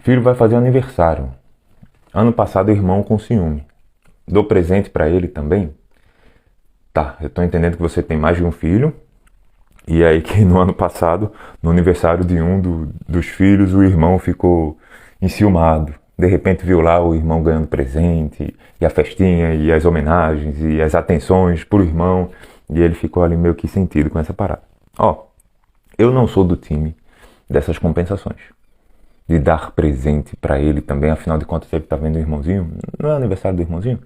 Filho vai fazer aniversário. Ano passado, o irmão com ciúme. Dou presente pra ele também? Tá, eu tô entendendo que você tem mais de um filho. E aí que no ano passado, no aniversário de dos filhos, o irmão ficou enciumado. De repente viu lá o irmão ganhando presente, e a festinha, e as homenagens, e as atenções pro irmão. E ele ficou ali meio que sentido com essa parada. Ó, eu não sou do time dessas compensações. De dar presente pra ele também, afinal de contas ele tá vendo o irmãozinho. Não é aniversário do irmãozinho?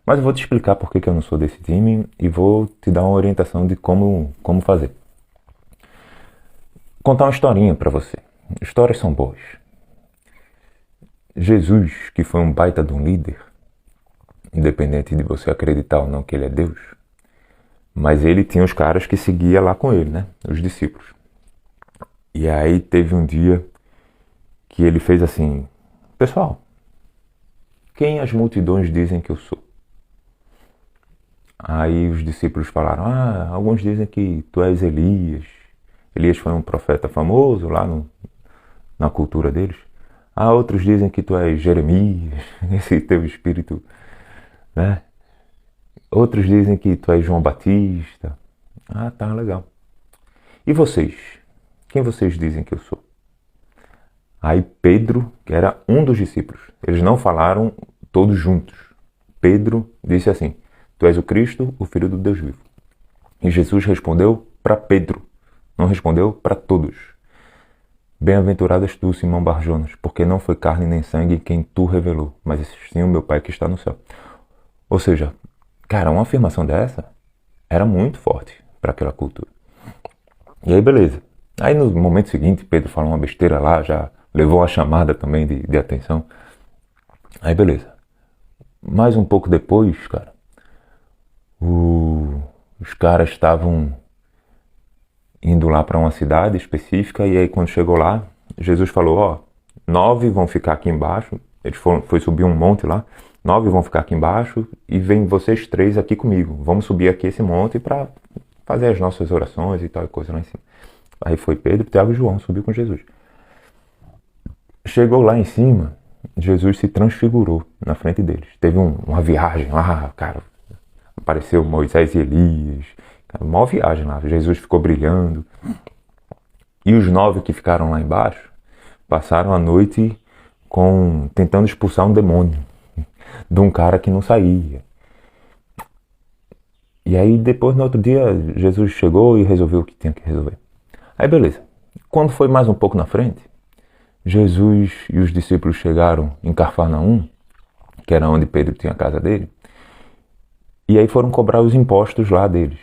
Mas eu vou te explicar por que eu não sou desse time e vou te dar uma orientação de como fazer. Contar uma historinha pra você. Histórias são boas. Jesus, que foi um baita de um líder, independente de você acreditar ou não que ele é Deus, mas ele tinha os caras que seguia lá com ele, né? Os discípulos. E aí teve um dia que ele fez assim: pessoal, quem as multidões dizem que eu sou? Aí os discípulos falaram: alguns dizem que tu és Elias. Elias foi um profeta famoso lá na cultura deles. Outros dizem que tu és Jeremias, esse teu espírito, né? Outros dizem que tu és João Batista. Tá, legal. E vocês? Quem vocês dizem que eu sou? Aí Pedro, que era um dos discípulos, eles não falaram todos juntos. Pedro disse assim: tu és o Cristo, o Filho do Deus vivo. E Jesus respondeu para Pedro, não respondeu para todos: bem-aventurado és tu, Simão Barjonas, porque não foi carne nem sangue quem tu revelou, mas sim o meu Pai que está no céu. Ou seja, cara, uma afirmação dessa era muito forte para aquela cultura. E aí, beleza. Aí no momento seguinte, Pedro falou uma besteira lá, já levou uma chamada também de atenção. Aí, beleza. Mais um pouco depois, cara, os caras estavam indo lá para uma cidade específica, e aí quando chegou lá, Jesus falou: 9 vão ficar aqui embaixo. Eles foi subir um monte lá. 9 vão ficar aqui embaixo e vem vocês 3 aqui comigo. Vamos subir aqui esse monte para fazer as nossas orações e tal e coisa lá em cima. Aí foi Pedro, Tiago e João, subiu com Jesus. Chegou lá em cima, Jesus se transfigurou na frente deles. Teve uma viagem lá, cara. Apareceu Moisés e Elias. Uma viagem lá, Jesus ficou brilhando. E os 9 que ficaram lá embaixo passaram a noite tentando expulsar um demônio de um cara que não saía. E aí depois, no outro dia, Jesus chegou e resolveu o que tinha que resolver. Aí beleza. Quando foi mais um pouco na frente, Jesus e os discípulos chegaram em Cafarnaum, que era onde Pedro tinha a casa dele, e aí foram cobrar os impostos lá deles.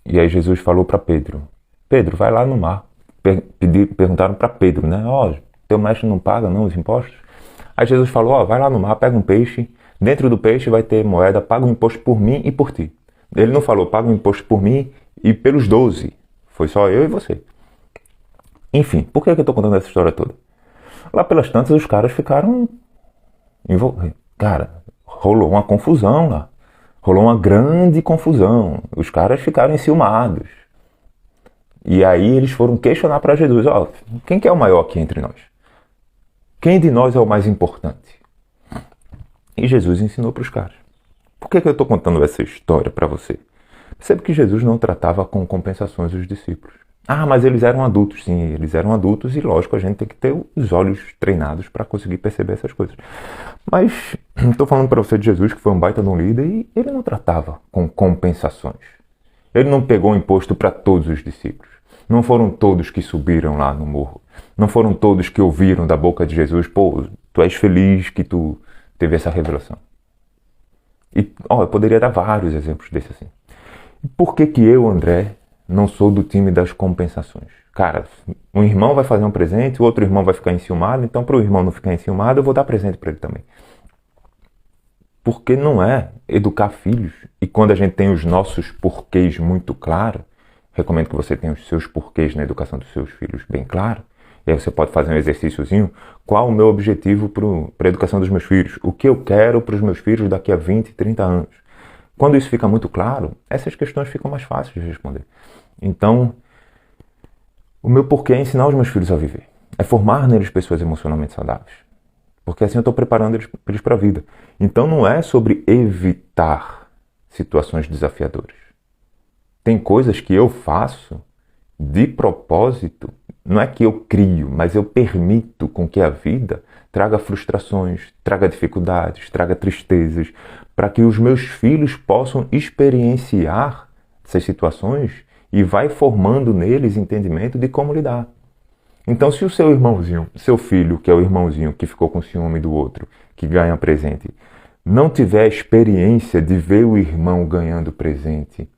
E aí Jesus falou para Pedro: Pedro, vai lá no mar. Perguntaram para Pedro, né? Teu mestre não paga não os impostos? Aí Jesus falou: vai lá no mar, pega um peixe, dentro do peixe vai ter moeda, paga um imposto por mim e por ti. Ele não falou: paga um imposto por mim e pelos 12. Foi só eu e você. Enfim, por que eu tô contando essa história toda? Lá pelas tantas os caras ficaram envolvidos. Cara, rolou uma confusão lá. Rolou uma grande confusão. Os caras ficaram enciumados. E aí eles foram questionar para Jesus: quem que é o maior aqui entre nós? Quem de nós é o mais importante? E Jesus ensinou para os caras. Por que eu estou contando essa história para você? Percebe que Jesus não tratava com compensações os discípulos. Mas eles eram adultos, sim, eles eram adultos e lógico, a gente tem que ter os olhos treinados para conseguir perceber essas coisas. Mas estou falando para você de Jesus, que foi um baita de um líder, e ele não tratava com compensações. Ele não pegou imposto para todos os discípulos. Não foram todos que subiram lá no morro. Não foram todos que ouviram da boca de Jesus: tu és feliz que tu teve essa revelação. E eu poderia dar vários exemplos desse assim. Por que eu, André, não sou do time das compensações? Cara, um irmão vai fazer um presente, o outro irmão vai ficar enciumado, então para o irmão não ficar enciumado, eu vou dar presente para ele também. Porque não é educar filhos. E quando a gente tem os nossos porquês muito claros, recomendo que você tenha os seus porquês na educação dos seus filhos bem claro. E aí você pode fazer um exercíciozinho. Qual o meu objetivo para a educação dos meus filhos? O que eu quero para os meus filhos daqui a 20, 30 anos? Quando isso fica muito claro, essas questões ficam mais fáceis de responder. Então, o meu porquê é ensinar os meus filhos a viver. É formar neles pessoas emocionalmente saudáveis. Porque assim eu estou preparando eles para a vida. Então não é sobre evitar situações desafiadoras. Tem coisas que eu faço de propósito, não é que eu crio, mas eu permito com que a vida traga frustrações, traga dificuldades, traga tristezas, para que os meus filhos possam experienciar essas situações e vai formando neles entendimento de como lidar. Então, se o seu irmãozinho, seu filho, que é o irmãozinho que ficou com ciúme do outro, que ganha presente, não tiver a experiência de ver o irmão ganhando presente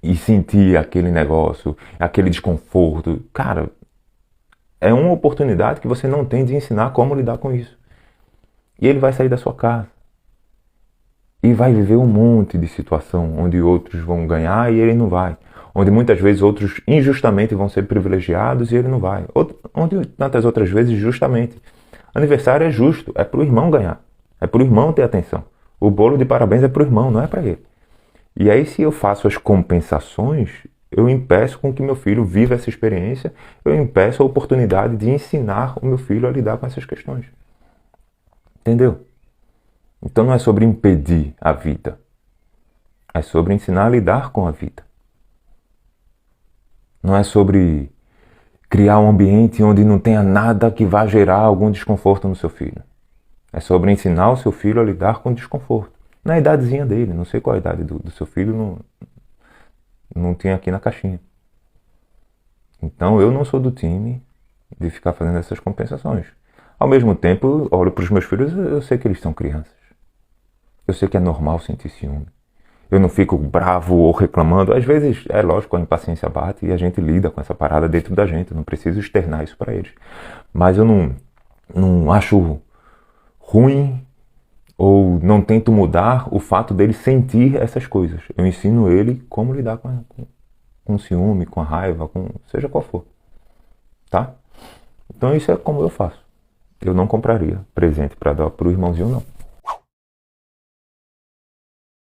e sentir aquele negócio, aquele desconforto, cara, é uma oportunidade que você não tem de ensinar como lidar com isso. E ele vai sair da sua casa. E vai viver um monte de situação onde outros vão ganhar e ele não vai. Onde muitas vezes outros injustamente vão ser privilegiados e ele não vai. Onde tantas outras vezes justamente. Aniversário é justo, é para o irmão ganhar. É para o irmão ter atenção. O bolo de parabéns é para o irmão, não é para ele. E aí se eu faço as compensações, eu impeço com que meu filho viva essa experiência, eu impeço a oportunidade de ensinar o meu filho a lidar com essas questões. Entendeu? Então não é sobre impedir a vida. É sobre ensinar a lidar com a vida. Não é sobre criar um ambiente onde não tenha nada que vá gerar algum desconforto no seu filho. É sobre ensinar o seu filho a lidar com o desconforto. Na idadezinha dele, não sei qual a idade do seu filho, não tem aqui na caixinha. Então eu não sou do time de ficar fazendo essas compensações. Ao mesmo tempo, eu olho para os meus filhos, eu sei que eles são crianças. Eu sei que é normal sentir ciúme. Eu não fico bravo ou reclamando. Às vezes, é lógico, a impaciência bate e a gente lida com essa parada dentro da gente. Eu não preciso externar isso para eles. Mas eu não acho ruim ou não tento mudar o fato dele sentir essas coisas. Eu ensino ele como lidar com o ciúme, com a raiva, com seja qual for. Tá? Então isso é como eu faço. Eu não compraria presente para dar para o irmãozinho, não.